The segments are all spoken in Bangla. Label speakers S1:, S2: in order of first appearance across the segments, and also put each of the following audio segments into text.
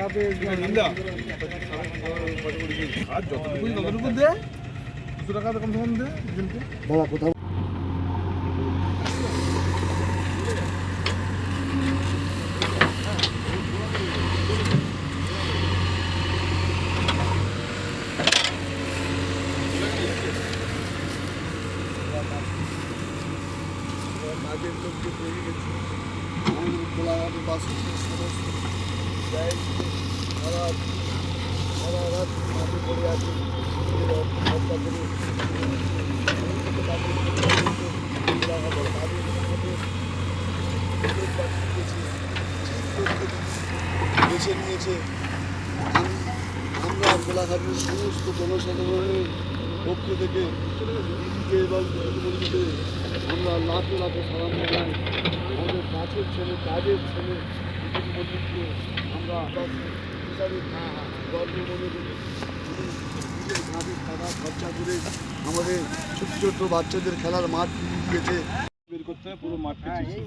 S1: আর যতটুকুই ততটুকু দে, 200 টাকা কম সে কম দে দাদা। কোথাও কাজের লোককে পেয়ে গেছে, কোলাঘাটে বাস সমস্ত সারা রাত মাঠে পড়ে আছে। বেছে নিয়েছে। আমরা কোলাঘাটের সমস্ত জনসাধারণের পক্ষ থেকে দিদিকে এবং মুখ্যমন্ত্রীকে আমরা লাখে লাখে সালাম জানাই। আমাদের কাছের ছেলে, কাজের ছেলে মুখ্যমন্ত্রীকে আমরা হিসাবে গর্ব মনে করি। নিজের ঘাটে টাকা খরচা করে আমাদের ছোট্ট ছোট্ট বাচ্চাদের খেলার মাঠ দিয়েছে। বের করতে হয় পুরো মাঠকে দিয়ে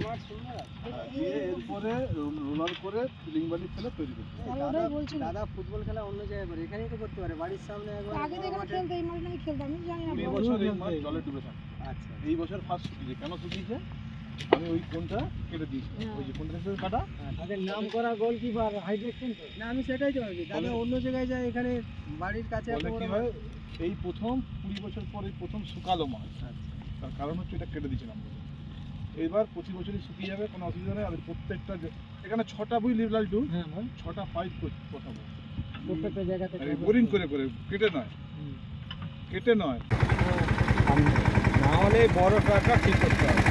S1: এরপরে রোলার করে ফিলিং বালি ফেলে তৈরি করতে হয়।
S2: দাদা ফুটবল খেলা অন্য জায়গায় করে, এখানেই তো করতে পারে, বাড়ির সামনে
S3: আগে দেখে খেলতে এই মাঠে খেলতাম, আমি জানি না।
S1: 20 বছর এই মাঠ জলে ডুবে থাকে।
S2: আচ্ছা,
S1: এই বছর ফার্স্ট শুকিয়েছে। কেন শুকিয়েছে? আমি ওই কোনটা কেটে দিয়েছি, ওই যে কোনটা কাটা
S2: তাদের নাম করা গোলকিপার হাইড্রেকশন তো না, আমি সেটাই তো ভাবছি। দাদা অন্য জায়গায় যায়, এখানে বাড়ির কাছে এত
S1: কি
S2: বড়
S1: হয়, এই প্রথম 20 বছর পরে প্রথম শুকালো মাছ। তার কারণ হচ্ছে এটা কেটে দিয়েছিলাম। এইবার প্রতি বছরই শুকিয়ে যাবে, কোনো অসুবিধা নেই। আর প্রত্যেকটা এখানে 6টা বুঝলি লালটু, 6টা পাইপ বসাবো
S2: প্রত্যেকটা জায়গাতে
S1: বোরিং করে করে, কেটে নয়, কেটে নয়।
S2: না হলে বড় ট্রাকটা ঠিক করতে হবে।